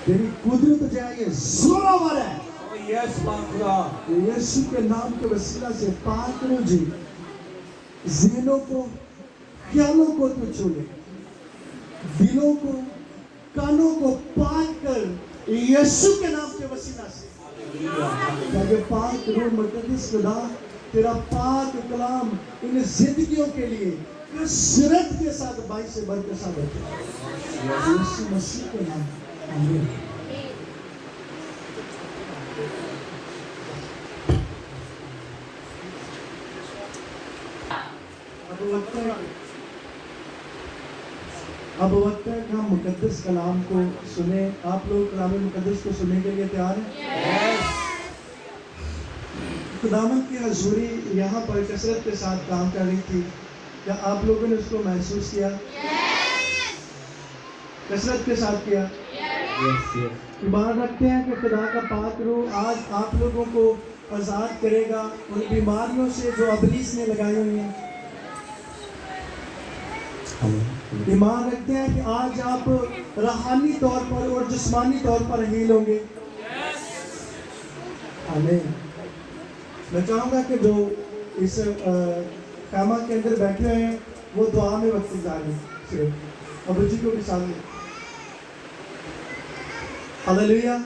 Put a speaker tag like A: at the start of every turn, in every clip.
A: तेरी कुदरत जो है ये जोरावर है।
B: Yes, my God.
A: यीशु के नाम के वसीला से पाक करो जी, ज़हनों को, ख्यालों को तू छू ले, दिलों को, कानों को पाक कर यीशु के नाम के वसीला से। ताकि पाक रूह मुक़द्दस खुदा तेरा पाक कलाम इन जिंदगियों के लिए कसरत के साथ बाई से बढ़कर साबित हो। यीशु मसीह के नाम आमीन। अब वक्त है कि हम मुकद्दस कलाम को सुने। आप लोग कलाम मुकद्दस को सुनने के लिए तैयार हैं? खुदावंद की हजूरी यहाँ पर कसरत के साथ काम कर रही थी। क्या आप लोगों ने उसको महसूस किया? कसरत के साथ किया? ईमान रखते हैं कि खुदा का पाक रूह आज आप लोगों को आज़ाद करेगा उन बीमारियों से जो इब्लीस ने लगाई हुई हैं। ईमान रखते हैं कि आज आप रूहानी तौर पर और जिस्मानी तौर पर हील होंगे। आमीन। मैं चाहूँगा कि जो इस खामा के अंदर बैठे हुए हैं वो दुआ में वक्त गुजारें सिर्फ अबू जी को भी सामने। Hallelujah.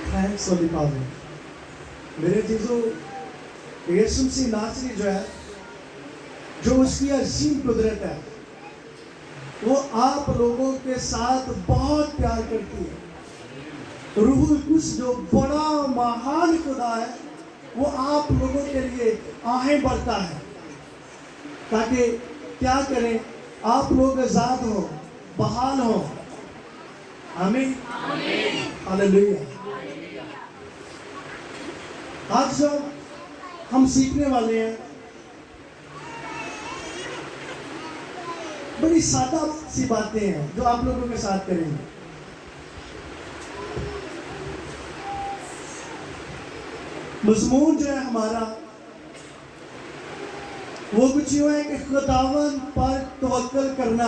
A: Thanks for the power. मेरे चीज़ों यीशु मसीह नासरी जो है, जो उसकी अजीम कुदरत है, वो आप लोगों के साथ बहुत प्यार करती है। रूहुल कुद्स जो बड़ा महान खुदा है, वो आप लोगों के लिए आहें भरता है ताकि क्या करें, आप लोग आजाद हो, बहाल हो। आमीन। हालेलुया। आज जो हम सीखने वाले हैं बड़ी सादा सी बातें हैं जो आप लोगों के साथ करेंगे। मज़मून जो है हमारा वो कुछ यूं है कि खुदावन पर तवक्कल करना।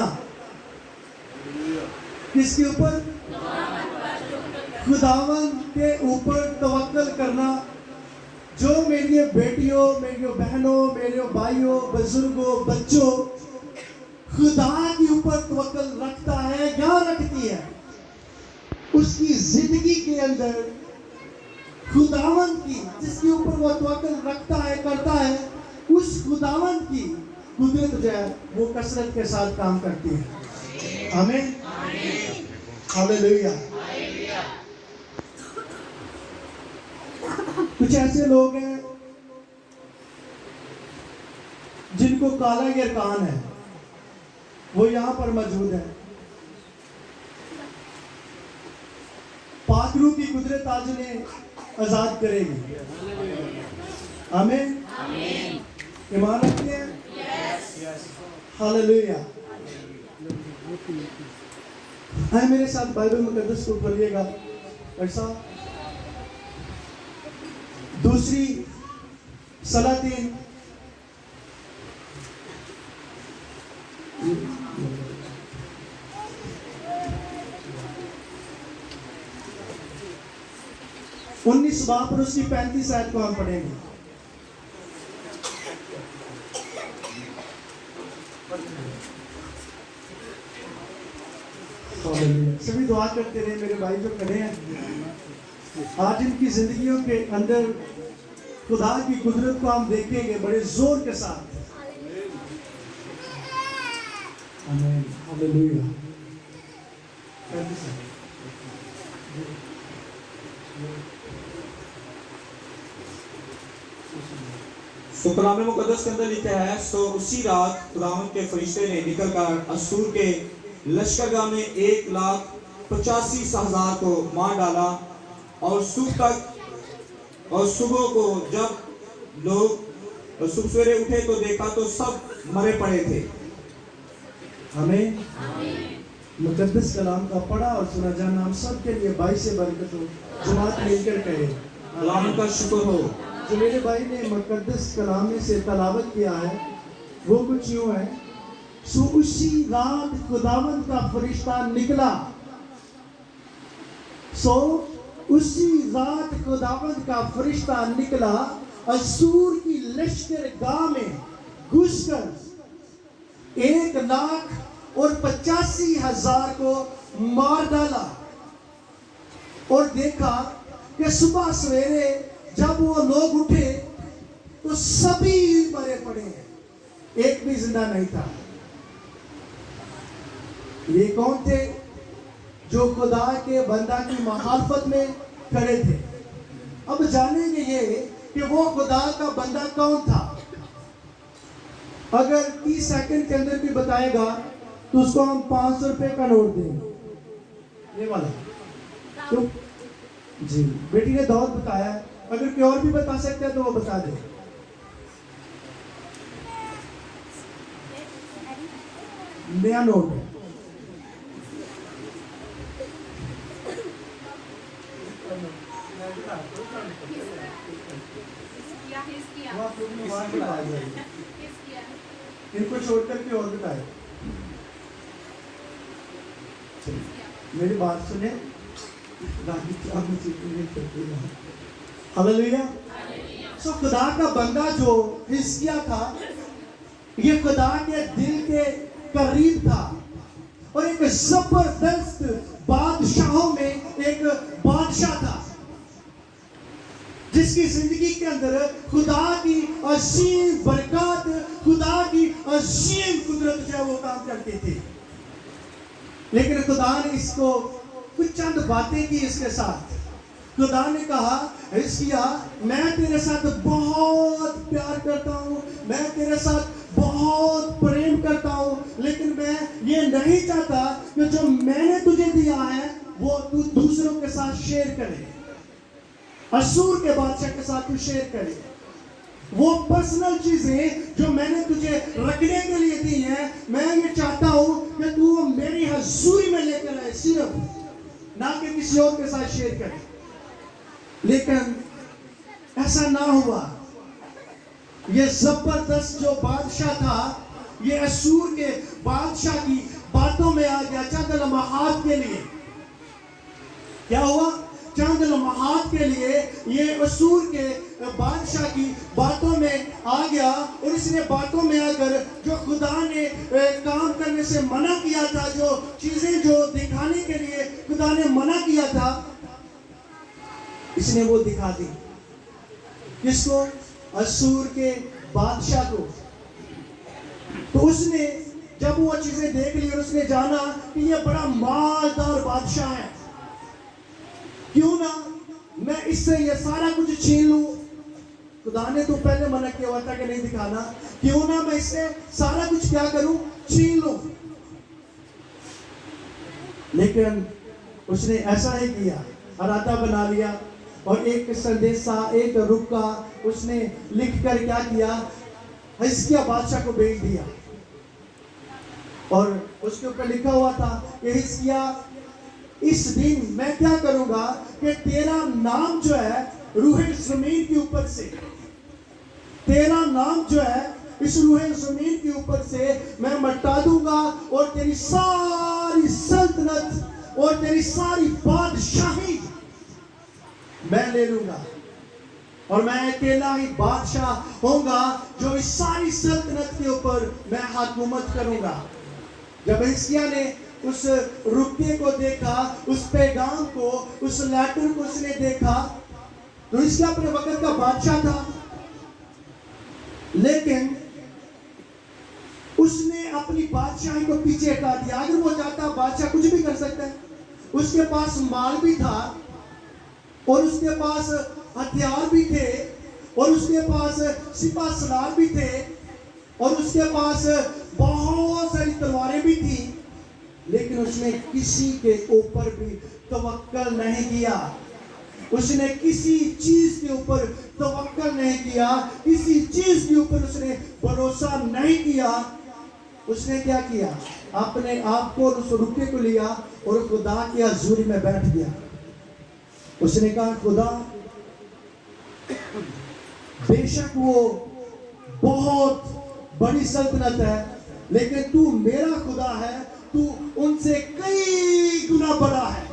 A: किसके ऊपर? खुदावन के ऊपर तवक्कल करना। जो मेरी बेटियों, मेरी बहनों, मेरे भाइयों, बुजुर्गों, बच्चों खुदा के ऊपर तवक्कल रखता है या रखती है, उसकी जिंदगी के अंदर खुदावन की, जिसके ऊपर वो तवक्कल रखता है, करता है, उस खुदावन की कुदरत जो है वो कसरत के साथ काम करती है। आमीन। हालेलुया। कुछ ऐसे लोग हैं जिनको काला गिरकान है, वो यहाँ पर मौजूद है। पाक रूह की कुदरत आज उन्हें आजाद करेगी। आमीन। ईमान रखते हैं? हालेलुया। आए मेरे साथ बाइबल मुकद्दस को खोलिएगा। ऐसा दूसरी सलातीन उन्नीस बाप और उसकी 35 आयत को हम पढ़ेंगे। सभी दुआ करते रहे मेरे भाई जो खड़े हैं। आज इनकी जिंदगियों के अंदर खुदा की कुदरत को हम देखेंगे बड़े जोर के साथ। आमीन। हालेलुया।
B: तो कलाम मुकद्दस के अंदर लिखा है, सो उसी रात खुदावंद के फरिश्ते ने निकलकर असूर के लश्करगाह में 1,85,000 को मार डाला और सुबह को जब लोग सुबह सवेरे उठे तो देखा तो सब मरे पड़े थे।
A: हमें मुकद्दस कलाम का पढ़ा और सुना जाना हम सब के लिए भाई से बरकत हो। जमात मिलकर कहे
B: अल्लाह का शुक्र हो।
A: जो मेरे भाई ने मुकद्दस कलाम में से तलावत किया है वो कुछ यूं है, सो उसी रात खुदावंद का फरिश्ता निकला सो उसी रात खुदावंद का फरिश्ता निकला, असूर की लश्कर गाह में घुसकर 1,85,000 को मार डाला। और देखा कि सुबह सवेरे जब वो लोग उठे तो सभी मरे पड़े हैं, एक भी जिंदा नहीं था। ये कौन थे? जो खुदा के बंदा की मुखालफत में खड़े थे। अब जानेंगे ये कि वो खुदा का बंदा कौन था। अगर 30 सेकंड के अंदर भी बताएगा तो उसको हम 500 रुपए का नोट देंगे, ये वाला। तो जी बेटी ने दाऊद बताया है, अगर कोई और भी बता सकता है तो वो बता दे। नया नोट है। वो आप लोगों ने वहाँ बताया जाएगा। इनको छोड़कर के और बताए। मेरी बात सुने, हालेलुया। सो खुदा का बंदा जो हिजकिय्याह था, ये खुदा के दिल के करीब था और एक जबरदस्त बादशाहों में एक बादशाह था, जिसकी जिंदगी के अंदर खुदा की असीम बरकत, खुदा की असीम कुदरत जो है वो काम करती थी। लेकिन खुदा ने इसको कुछ चंद बातें की इसके साथ। खुदा ने कहा, हिजकिय्याह मैं तेरे साथ बहुत प्यार करता हूँ, मैं तेरे साथ बहुत प्रेम करता हूँ, लेकिन मैं ये नहीं चाहता कि जो मैंने तुझे दिया है वो तू दूसरों के साथ शेयर करे, असूर के बादशाह के साथ तू शेयर करे। वो पर्सनल चीजें जो मैंने तुझे रखने के लिए दी हैं, मैं ये चाहता हूं कि तू मेरी हजूरी में लेकर आए, सिर्फ ना कि किसी और के साथ शेयर करे। लेकिन ऐसा ना हुआ। ये जबरदस्त जो बादशाह था, ये असूर के बादशाह की बातों में आ गया चंद लम्हात के लिए। क्या हुआ? चंद लम्हात के लिए ये असूर के बादशाह की बातों में आ गया और इसने बातों में आकर जो खुदा ने काम करने से मना किया था, जो चीजें जो दिखाने के लिए खुदा ने मना किया था, इसने वो दिखा दी। किसको? असूर के बादशाह को। तो उसने जब वो चीजें देख ली और उसने जाना कि ये बड़ा मालदार बादशाह है, क्यों ना मैं इससे ये सारा कुछ छीन लूं। खुदा ने तो पहले मना किया हुआ था कि नहीं दिखाना, क्यों ना मैं इससे सारा कुछ क्या करूं, छीन लूं। लेकिन उसने ऐसा ही किया, इरादा बना लिया और एक संदेशा, एक रुका उसने लिख कर क्या किया, हिजकिय्याह बादशाह को भेज दिया। और उसके ऊपर लिखा हुआ था कि हिजकिय्याह, इस दिन मैं क्या करूंगा कि तेरा नाम जो है रूहे जमीन के ऊपर से, तेरा नाम जो है इस रूहे जमीन के ऊपर से मैं मिटा दूंगा और तेरी सारी सल्तनत और तेरी सारी बादशाही मैं ले लूंगा और मैं अकेला ही बादशाह होऊंगा जो इस सारी सल्तनत के ऊपर मैं हुकूमत करूंगा। जब हिजकिय्याह ने उस रुपये को देखा, उस पैगाम को, उस लेटर को उसने देखा, तो हिजकिय्याह अपने वक्त का बादशाह था, लेकिन उसने अपनी बादशाही को पीछे हटा दिया। अगर वो चाहता बादशाह कुछ भी कर सकता है। उसके पास माल भी था और उसके पास हथियार भी थे और उसके पास सिपा सलार भी थे और उसके पास बहुत सारी तलवारें भी थी, लेकिन उसने किसी के ऊपर भी तवक्कल नहीं किया। उसने किसी चीज के ऊपर तवक्कल नहीं किया, किसी चीज के ऊपर उसने भरोसा नहीं किया। उसने क्या किया? अपने आप को उस रुपये को लिया और खुदा की हजूरी में बैठ गया। उसने कहा, खुदा बेशक वो बहुत बड़ी सल्तनत है, लेकिन तू मेरा खुदा है, तू उनसे कई गुना बड़ा है।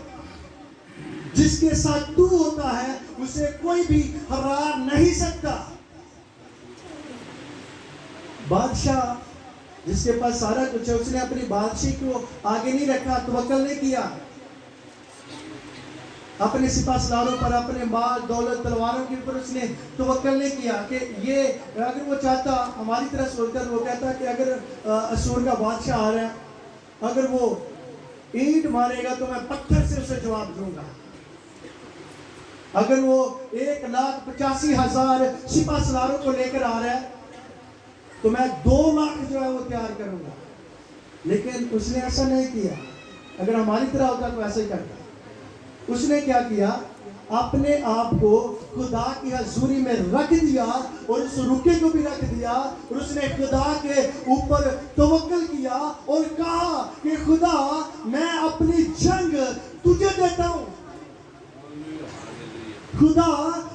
A: जिसके साथ तू होता है उसे कोई भी हरा नहीं सकता। बादशाह जिसके पास सारा कुछ है, उसने अपनी बादशाही को आगे नहीं रखा, तवक्कल नहीं किया अपने सिपा सलारों पर, अपने माल दौलत तलवारों के ऊपर उसने तवक्कल नहीं किया कि ये अगर वो चाहता हमारी तरह सोचकर वो कहता कि अगर असूर का बादशाह आ रहा है, अगर वो ईंट मारेगा तो मैं पत्थर से उसे जवाब दूंगा। अगर वो 1,85,000 सिपा सलारों को लेकर आ रहा है तो मैं 2 लाख जो है वो तैयार करूंगा। लेकिन उसने ऐसा नहीं किया। अगर हमारी तरह होता तो ऐसा ही करता। उसने क्या किया, अपने आप को खुदा की हजूरी में रख दिया और उस रुके को भी रख दिया और उसने खुदा के ऊपर तवक्कल किया और कहा कि खुदा मैं अपनी जंग तुझे देता हूं। खुदा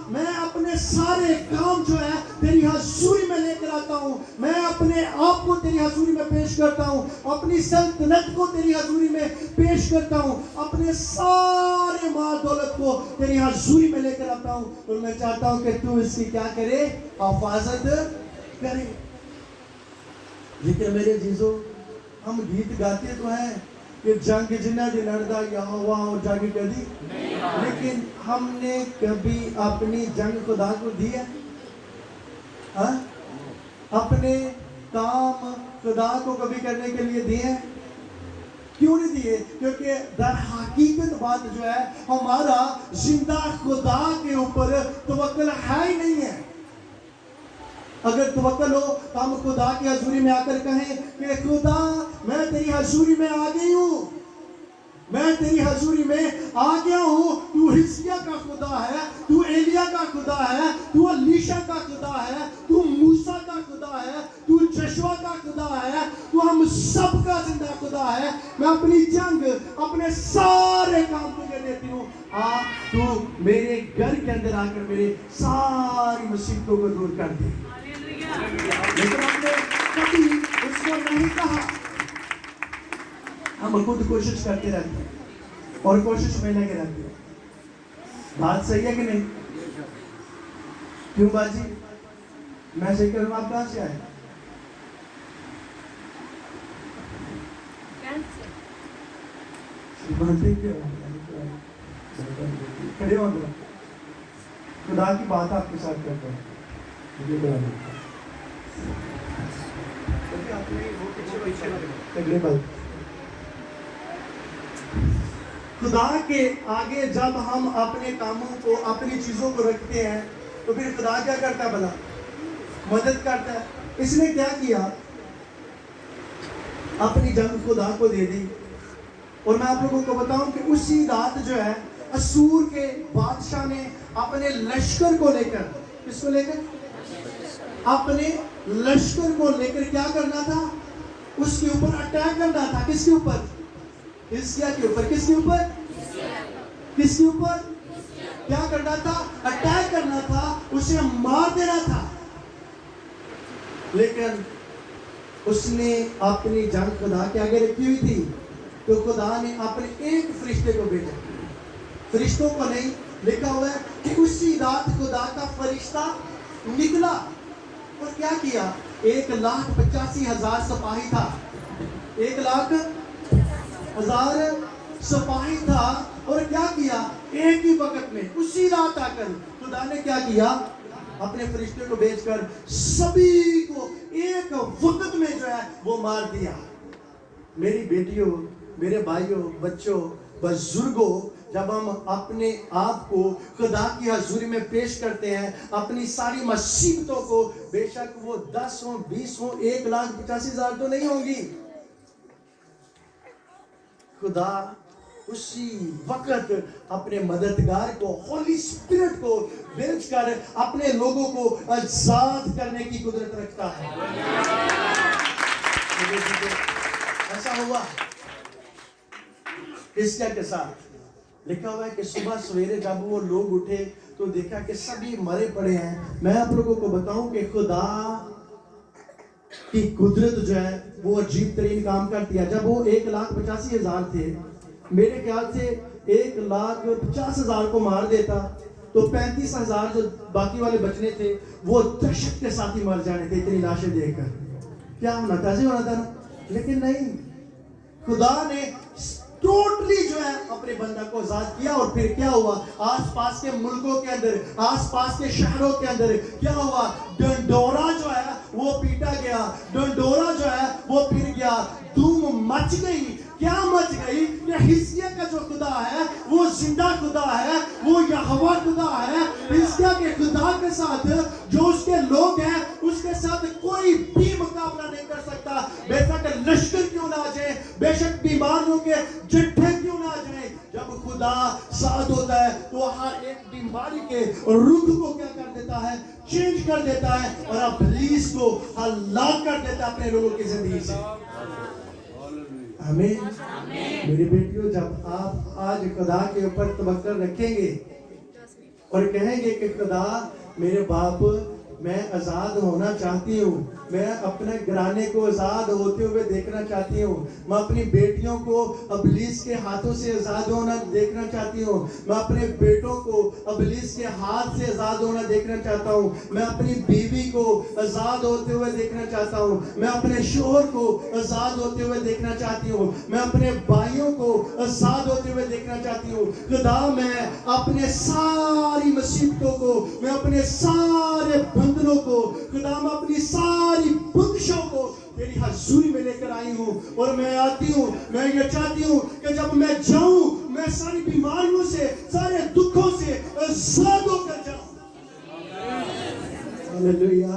A: मैं अपने सारे काम जो है तेरी हजूरी में लेकर आता हूं, मैं अपने आप को तेरी हजूरी में पेश करता हूं, अपनी सल्तनत को तेरी हजूरी में पेश करता हूं, अपने सारे माल दौलत को तेरी हजूरी में लेकर आता हूं और मैं चाहता हूं कि तू इसकी क्या करे, हिफाजत करे। लेकिन मेरे जीजो, हम गीत गाते तो हैं कि जंग जिन्ना दी लड़दा यहोवा और जंग कदी, लेकिन हमने कभी अपनी जंग खुदा को दी है? हाँ? अपने काम खुदा को कभी करने के लिए दिए हैं? क्यों नहीं दिए? क्योंकि दर हकीकत बात जो है, हमारा जिंदा खुदा के ऊपर तवक्कल है ही नहीं है। अगर तवक्कल हो तो हम खुदा की हजूरी में आकर कहें कि खुदा मैं तेरी हजूरी में आ गई हूं, मैं तेरी हजूरी में आ गया हूं। तू हिजकिय्याह का खुदा है, तू एलिया का खुदा है, तू अलीशा का खुदा है, तू मूसा का खुदा है, तू यहोशुआ का खुदा है, तू हम सब का जिंदा खुदा है। मैं अपनी जंग, अपने सारे काम तुझे देती हूँ। आ तू मेरे घर के अंदर आकर मेरे सारी मुसीबतों को दूर कर दे। लेकिन हमने कभी उसको नहीं कहा। हम खुद कोशिश करते रहते हैं और कोशिश में लगे रहते हैं। बात सही है कि नहीं? क्यों बाजी? मैं सही करूं, आप कहां से आए? खड़े हो गए। खुदा की बात आपके साथ करता हूं। खुदा के आगे जब हम अपने कामों को, अपनी चीजों को रखते हैं तो फिर खुदा क्या करता है? भला मदद करता है। इसने क्या किया? अपनी जंग खुदा को दे दी। और मैं आप लोगों को बताऊं कि उसी रात जो है असूर के बादशाह ने अपने लश्कर को लेकर, किसको लेकर? अपने लश्कर को लेकर क्या करना था? उसके ऊपर अटैक करना था। किसके ऊपर? हिजकिय्याह के ऊपर। किसके ऊपर? किसके ऊपर? क्या करना था? अटैक करना था, उसे मार देना था। लेकिन उसने अपनी जंग खुदा के आगे रखी हुई थी, तो खुदा ने अपने एक फरिश्ते को भेजा। फरिश्तों को नहीं, लिखा हुआ है कि उसी रात खुदा का फरिश्ता निकला और क्या किया? 1,85,000 सिपाही था। 1,00,000 सिपाही था और क्या किया? एक ही वक्त में उसी रात आकर खुदा ने क्या किया? अपने फरिश्ते को भेजकर सभी को एक वक्त में जो है वो मार दिया। मेरी बेटियों, मेरे भाइयों, बच्चों, बुजुर्गों, जब हम अपने आप को खुदा की हजूरी में पेश करते हैं, अपनी सारी मुसीबतों को, बेशक वो 10 हो, 20 हो, 1,85,000 तो नहीं होंगी, खुदा उसी वक्त अपने मददगार को, होली स्पिरिट को भेजकर अपने लोगों को आजाद करने की कुदरत रखता है। ऐसा हुआ हिजकिय्याह के साथ। लिखा हुआ है कि सुबह सवेरे जब वो लोग उठे तो देखा कि सभी मरे पड़े हैं। मैं आप लोगों को बताऊं कि खुदा की कुदरत जो है वो अजीब तरीन काम करती है। जब वो 1,85,000 थे, मेरे ख्याल से 1,50,000 को मार देता तो 35,000 जो बाकी वाले बचने थे वो दहशत के साथ ही मर जाने थे इतनी लाशें देखकर। क्या होना था? ऐसे होना था ना, लेकिन नहीं, खुदा ने टोटली जो है अपने बंदा को आजाद किया। और फिर क्या हुआ? आसपास के मुल्कों के अंदर, आसपास के शहरों के अंदर क्या हुआ? डंडोरा जो है वो पीटा गया, डंडोरा जो है वो फिर गया, धूम मच गई। क्या मच गई? कि हिजकिय्याह का जो खुदा है वो जिंदा खुदा है, वो यहोवा खुदा है। हिजकिय्याह के खुदा के साथ जो उसके लोग हैं उसके साथ कोई भी मुकाबला नहीं कर सकता। बेशक लश्कर क्यों ना आ जाए, बेशक बीमारियों के जट्ठे क्यों ना आ जाए, जब खुदा साथ होता है तो हर एक बीमारी के रुख को क्या कर देता है? चेंज कर देता है और इब्लीस को हलाक कर देता है अपने लोगों की जिंदगी से। आमीन। मेरी बेटियों, जब आप आज खुदा के ऊपर तवक्कुल रखेंगे और कहेंगे कि खुदा मेरे बाप मैं आज़ाद होना चाहती हूँ, मैं अपने घराने को आज़ाद होते हुए देखना चाहती हूँ, मैं अपनी बेटियों को इब्लीस के हाथों से आज़ाद होना देखना चाहती हूँ, मैं अपने बेटों को इब्लीस के हाथ से आज़ाद होना देखना चाहता हूँ, मैं अपनी बीवी को आज़ाद होते हुए देखना चाहता हूँ, मैं अपने शोहर को आज़ाद होते हुए देखना चाहती हूँ, मैं अपने भाइयों को आज़ाद होते हुए देखना चाहती हूँ। खुदा मैं अपने सारी मुसीबतों को, मैं अपने सारे बंधनों को, खुदा मैं अपनी सारी बंदिशों को तेरी हजूरी में लेकर आई हूँ। और मैं आती हूँ, मैं ये चाहती हूँ कि जब मैं जाऊँ मैं सारी बीमारियों से, सारे दुखों से आजाद होकर जाऊँ। हालेलुया।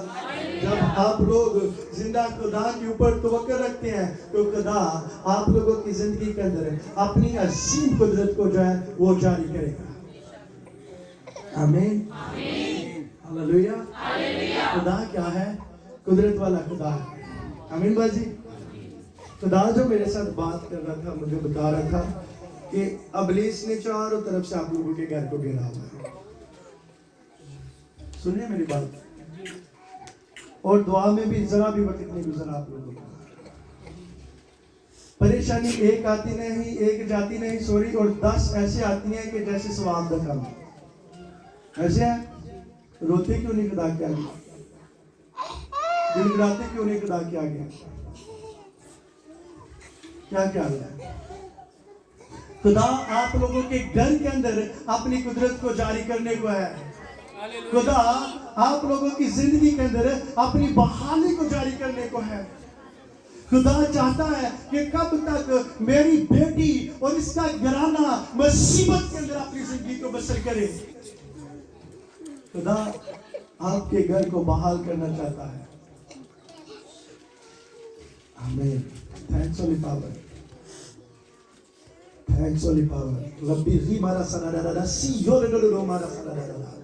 A: जब आप लोग जिंदा खुदा के ऊपर तवक्कुल रखते हैं तो खुदा आप लोगों की जिंदगी के अंदर अपनी असीम कुदरत को जो है वो जारी करेगा। आमीन। हालेलुया। खुदा क्या है? कुदरत वाला खुदा है। आमीन बाजी। खुदा जो मेरे साथ बात कर रहा था, मुझे बता रहा था कि इब्लीस ने चारों तरफ से आप लोगों के घर को घेरा हुआ है। सुनिए मेरी बात, और दुआ में भी जरा भी वक्त नहीं गुजरा आप लोगों को। परेशानी एक आती नहीं, एक जाती नहीं, सॉरी, और 10 ऐसे आती हैं कि जैसे सवाल का काम ऐसे है। रोते क्यों नहीं खुदा के आगे? गिड़गिड़ाते क्यों नहीं खुदा के आगे? क्या क्या है? खुदा आप लोगों के घर के अंदर अपनी कुदरत को जारी करने को है। खुदा आप लोगों की जिंदगी के अंदर अपनी बहाली को जारी करने को है। खुदा चाहता है कि कब तक मेरी बेटी और इसका घराना मुसीबत के अंदर अपनी जिंदगी को बसर करे। खुदा आपके घर को बहाल करना चाहता है। आमीन। थैंक्स ओली पावर, थैंक्स ओली पावर। रब्बी री मारा सनाडाडा सी योरेडोडो मारा सनाडाडा।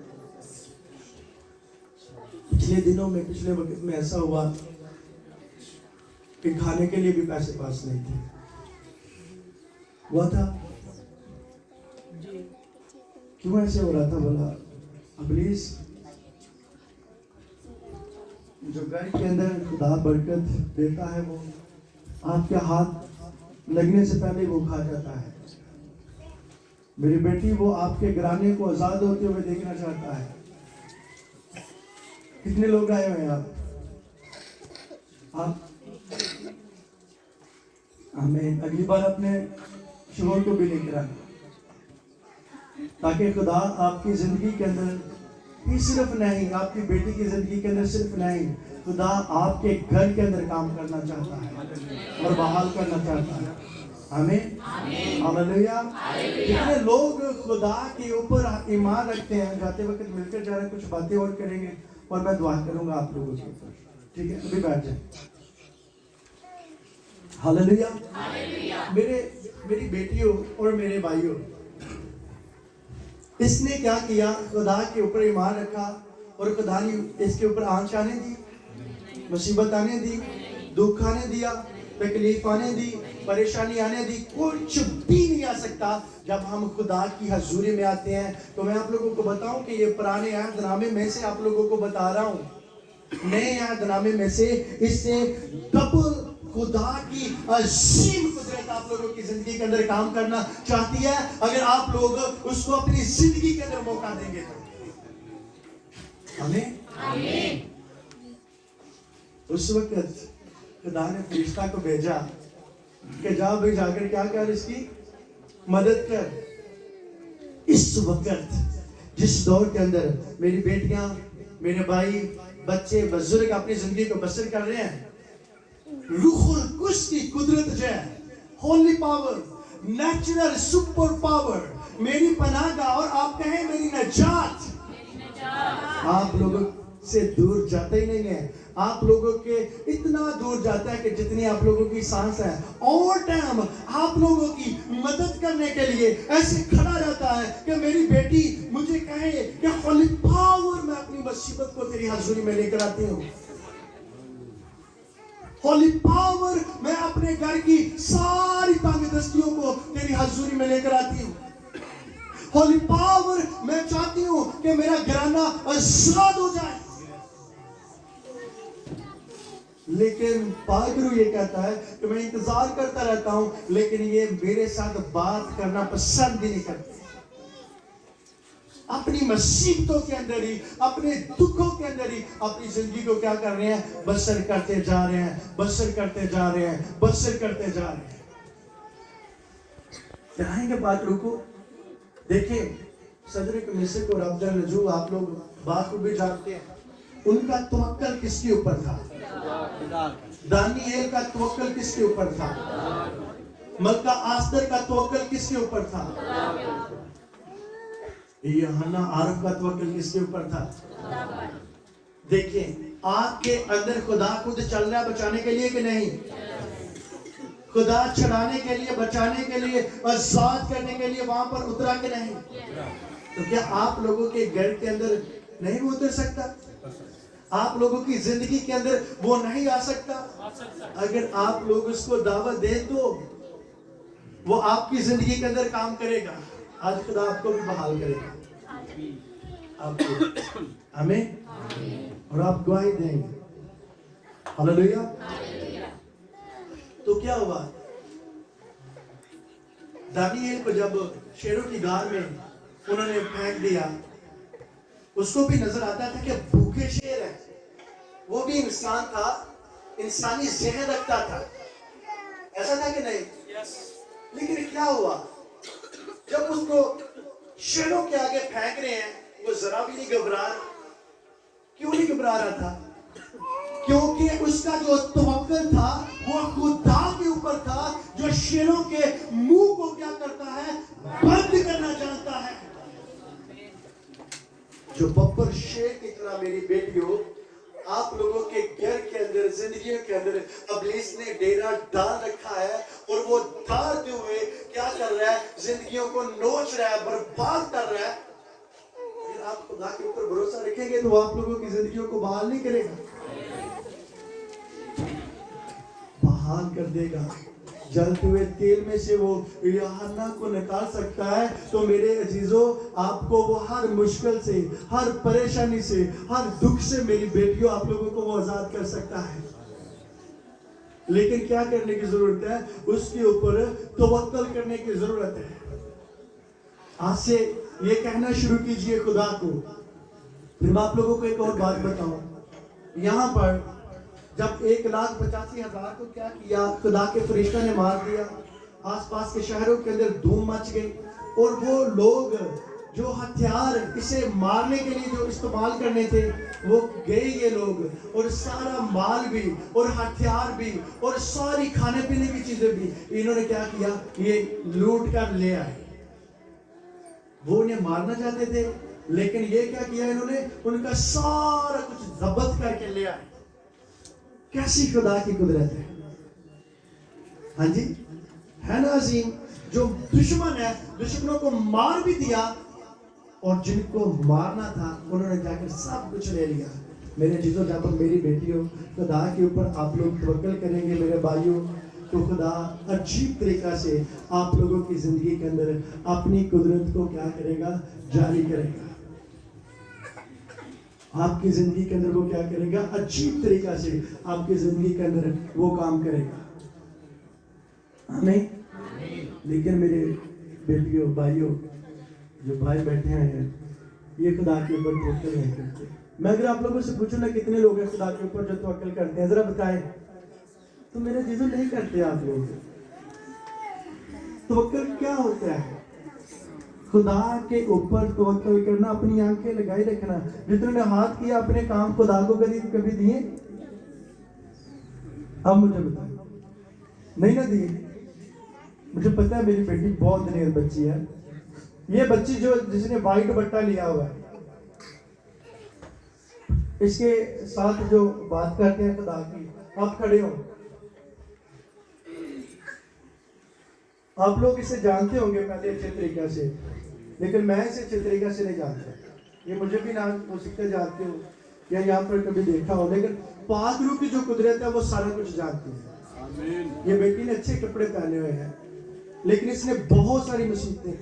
A: पिछले दिनों में, पिछले वक्त में ऐसा हुआ कि खाने के लिए भी पैसे पास नहीं थे। हुआ था क्यों ऐसे हो रहा था? बोला इब्लीस जो घर के अंदर खुदा बरकत देता है वो आपके हाथ लगने से पहले वो खा जाता है। मेरी बेटी वो आपके घराने को आजाद होते हुए देखना चाहता है। कितने लोग आए हुए हैं आप? हमें अगली बार अपने शोहर को भी लेकर आना, ताकि खुदा आपकी जिंदगी के अंदर ही सिर्फ नहीं, आपकी बेटी की जिंदगी के अंदर सिर्फ नहीं, खुदा आपके घर के अंदर काम करना चाहता है और बहाल करना चाहता है। आमीन। हालेलुया। कितने लोग खुदा के ऊपर ईमान रखते हैं? जाते वक्त मिलकर जा रहे, कुछ बातें और करेंगे और मैं दुआ करूंगा आप लोगों के ऊपर। ठीक है, अभी बैठ जाए। हालेलुया। मेरी बेटियों और मेरे भाइयों, इसने क्या किया? खुदा के ऊपर ईमान रखा और खुदा ने इसके ऊपर आंच आने दी, मुसीबत आने दी, दुख आने दिया, तकलीफ आने दी, परेशानी आने दी। कुछ भी नहीं आ सकता जब हम खुदा की हजूरी में आते हैं। तो मैं आप लोगों को बताऊं कि ये पुराने अहदनामे में से आप लोगों को बता रहा हूं, नए अहदनामे में से इससे डबल खुदा की अजीम कुदरत आप लोगों की जिंदगी के अंदर काम करना चाहती है, अगर आप लोग उसको अपनी जिंदगी के अंदर मौका देंगे तो। आमीन। उस वक्त खुदा ने फरिश्ता को भेजा कि जा भाई जाकर क्या कर, इसकी मदद कर। इस वक्त जिस दौर के अंदर मेरी बेटियां, मेरे भाई, बच्चे, बुजुर्ग अपनी जिंदगी को बसर कर रहे हैं, रूहुल कुद्स की कुदरत जो है, Holi power, natural super power, मेरी पनाहगाह और आप कहें मेरी नजात, आप लोगों से दूर जाता ही नहीं है। आप लोगों के इतना दूर जाता है कि जितनी आप लोगों की सांस है, ऑल टाइम आप लोगों की मदद करने के लिए ऐसे खड़ा रहता है कि मेरी बेटी मुझे कहे कि होली पावर, मैं अपनी मुसीबत को तेरी हजूरी में लेकर आती हूँ। होली पावर, मैं अपने घर की सारी तंगदस्तियों को तेरी हजूरी में लेकर आती हूँ। होली पावर, मैं चाहती हूँ कि मेरा घराना आजाद हो जाए। लेकिन पागरू ये कहता है कि मैं इंतजार करता रहता हूं, लेकिन ये मेरे साथ बात करना पसंद ही नहीं करते। अपनी मुसीबतों के अंदर ही, अपने दुखों के अंदर ही अपनी जिंदगी को क्या कर रहे हैं, बसर करते जा रहे हैं, बसर करते जा रहे हैं, बसर करते जा रहे हैं। चाहेंगे पागरू को देखें, सदरक मिस्र और अब्दुल नजू, आप लोग बाखूबी जानते हैं, उनका तवक्कल किसके ऊपर था? दानिएल का तवक्कल किसके ऊपर था? मक्का आस्तर का तवक्कल किसके ऊपर था? यूहन्ना आरफ का तवक्कल किसके ऊपर था? देखिए, आपके अंदर खुदा खुद चल रहा है बचाने के लिए कि नहीं? खुदा छड़ाने के लिए, बचाने के लिए, आजाद करने के लिए वहां पर उतरा कि नहीं? तो क्या आप लोगों के घर के अंदर नहीं वो उतर सकता? आप लोगों की जिंदगी के अंदर वो नहीं आ सकता? अगर आप लोग उसको दावत दें तो वो आपकी जिंदगी के अंदर काम करेगा। आज खुदा आपको भी बहाल करेगा, आपको, हमें, और आप गवाही देंगे। हालेलुया। तो क्या हुआ? दानिएल को जब शेरों की गार में उन्होंने फेंक दिया, उसको भी नजर आता था कि भूखे शेर है। वो भी इंसान था, इंसानी जहन रखता था, ऐसा था कि नहीं? लेकिन क्या हुआ जब उसको शेरों के आगे फेंक रहे हैं, वो जरा भी नहीं घबरा। क्यों नहीं घबरा रहा था? क्योंकि उसका जो तवक्कुल था वो खुदा के ऊपर था, जो शेरों के मुंह को क्या करता है, बंद करना जानता है। जो बब्बर शेर की तरह मेरी बेटियों, आप लोगों के घर के अंदर, जिंदगियों के अंदर इब्लीस ने डेरा डाल रखा है, और वो डालते हुए क्या कर रहा है, जिंदगियों को नोच रहा है, बर्बाद कर रहा है। अगर आप खुदा के ऊपर भरोसा रखेंगे तो वो आप लोगों की जिंदगियों को बहाल नहीं करेगा, बहाल कर देगा। जलते हुए तेल में से वो यूहन्ना को निकाल सकता है, तो मेरे अजीजों, आपको वो हर मुश्किल से, हर परेशानी से, हर दुख से, मेरी बेटियों, आप लोगों को वो आजाद कर सकता है। लेकिन क्या करने की जरूरत है? उसके ऊपर तवक्कुल करने की जरूरत है। आज से ये कहना शुरू कीजिए खुदा को। फिर मैं आप लोगों को एक और बात बताऊं, यहां पर जब 1,85,000 को क्या किया, खुदा के फरिश्ता ने मार दिया, आसपास के शहरों के अंदर धूम मच गई, और वो लोग जो हथियार इसे मारने के लिए जो इस्तेमाल करने थे, वो गए ये लोग, और सारा माल भी, और हथियार भी, और सारी खाने पीने की चीजें भी इन्होंने क्या किया, ये लूट कर ले आए। वो उन्हें मारना चाहते थे, लेकिन ये क्या किया इन्होंने, उनका सारा कुछ जब्त करके ले आए। कैसी खुदा की कुदरत है, हाँ जी, है ना अजीम? जो दुश्मन है, दुश्मनों को मार भी दिया, और जिनको मारना था उन्होंने जाकर सब कुछ ले लिया। मेरे चीजों, जब मेरी बेटियों, खुदा के ऊपर आप लोग तवक्कुल करेंगे मेरे भाइयों, तो खुदा अजीब तरीका से आप लोगों की जिंदगी के अंदर अपनी कुदरत को क्या करेगा, जारी करेगा। आपकी जिंदगी के अंदर वो क्या करेगा, अजीब तरीका से आपकी जिंदगी के अंदर वो काम करेगा। हमें। लेकिन मेरे बेटियों भाइयों, जो भाई बैठे हैं, ये खुदा के ऊपर तवक्कुल नहीं करते। मैं अगर आप लोगों से पूछूं ना कितने लोग हैं खुदा के ऊपर जो तवक्कुल करते हैं, जरा बताएं। तो मेरे जीजू नहीं करते आप लोग। तवक्कुल क्या होता है? खुदा के ऊपर तवक्कुल करना, अपनी आंखें लगाई रखना। जितने ने हाथ किया अपने काम खुदा को कभी दिए? अब मुझे बताएं, नहीं ना दिए। मुझे पता है मेरी बेटी बहुत दिलेर बच्ची है। ये बच्ची जो जिसने वाइट बट्टा लिया हुआ है, इसके साथ जो बात करते हैं खुदा की, आप खड़े हो, आप लोग इसे जानते होंगे पहले अच्छे तरीके से, लेकिन मैं इसे अच्छे तरीके से नहीं जानता। ये मुझे भी ना हो सकते जानते हो या यहाँ पर कभी देखा हो, लेकिन पाक रूह की जो कुदरत है वो सारा कुछ जानती है। ये बेटी ने अच्छे कपड़े पहने हुए हैं, लेकिन इसने बहुत सारी मुसीबतें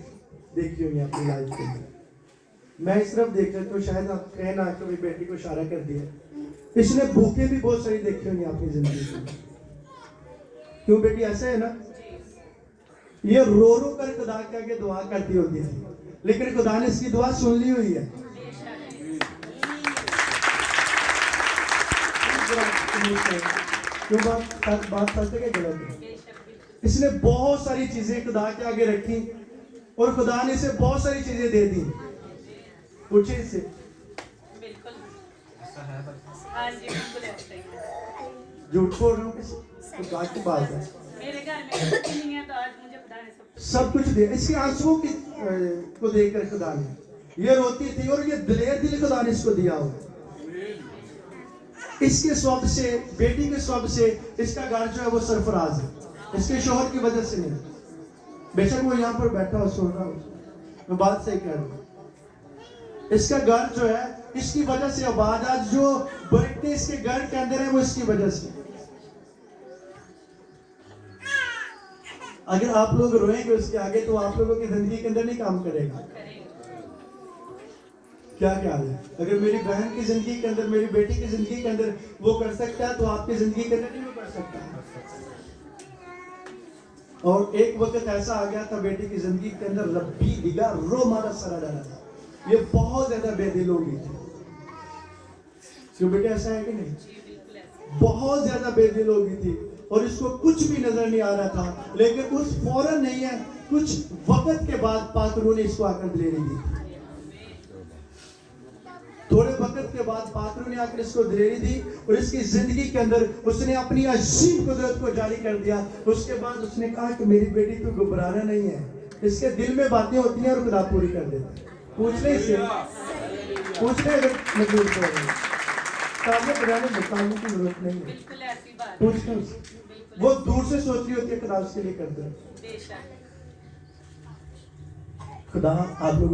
A: देखी हुई हैं अपनी लाइफ के अंदर। मैं इस तरफ देख रहा तो शायद आप कहना कभी बेटी को इशारा कर दिया। इसने भूखे भी बहुत सारी देखी हुई हैं अपनी जिंदगी में। क्यों बेटी? ऐसा है ना, ये रो रो कर खुदा के आगे दुआ करती होती थी, लेकिन खुदा ने इसकी दुआ सुन ली हुई है। क्यों? बात सच है कि गलत है? इसने बहुत सारी चीजें खुदा के आगे रखी और खुदा ने इसे बहुत सारी चीजें दे दी। पूछे इससे, झूठ बोल रहा हूँ? तो बात की बात है,
C: मेरे घर में कुछ नहीं है, तो आज मुझे खुदा ने
A: सब कुछ दिया। इसके आंसुओं की को देखकर खुदा ने, ये रोती थी और ये दिलेर दिल खुदा ने इसको दिया हुआ। इसके स्वभाव से, बेटी के स्वभाव से इसका घर जो है वो सरफराज है, इसके शोहर की वजह से नहीं। बेशक वो यहाँ पर बैठा हो, सुन रहा हो, मैं बात सही कह रहा हूँ। इसका घर जो है इसकी वजह से आबाद, आज जो बरकतें इसके घर के अंदर है वो इसकी वजह से। अगर आप लोग रोएंगे उसके आगे तो आप लोगों की जिंदगी के अंदर नहीं काम करेगा। क्या ख्याल है? अगर मेरी बहन की जिंदगी के अंदर, मेरी बेटी की जिंदगी के अंदर वो कर सकता है, तो आपकी जिंदगी के अंदर नहीं वो कर सकता। और एक वक्त ऐसा आ गया था बेटी की जिंदगी के अंदर, रब्बी दिगा रो मारा सरा डाला था। ये बहुत ज्यादा बेदिल हो गई थी। क्यों बेटे? ऐसा है कि नहीं? बहुत ज्यादा बेदिल हो गई थी और इसको कुछ भी नजर नहीं आ रहा था, लेकिन उस फौरन नहीं है, कुछ वक्त के बाद पाक रूह ने इसको आकर दिलेरी दी। थोड़े वक्त के बाद पाक रूह ने आकर इसको दिलेरी दी और इसकी जिंदगी के अंदर उसने अपनी अजीम कुदरत को जारी कर दिया। उसके बाद उसने कहा कि मेरी बेटी तो घबराना नहीं है, इसके दिल में बातें होती हैं और खुदा पूरी कर देता है। पूछने से अगर मजबूर हो रहे हैं, सामने बनाने बताने की जरूरत नहीं है।
C: बिल्कुल ऐसी बात
A: पूछने वो दूर से सोच रही होती है, खुदा उसके लिए करता है।
C: बेशक
A: खुदा आप लोग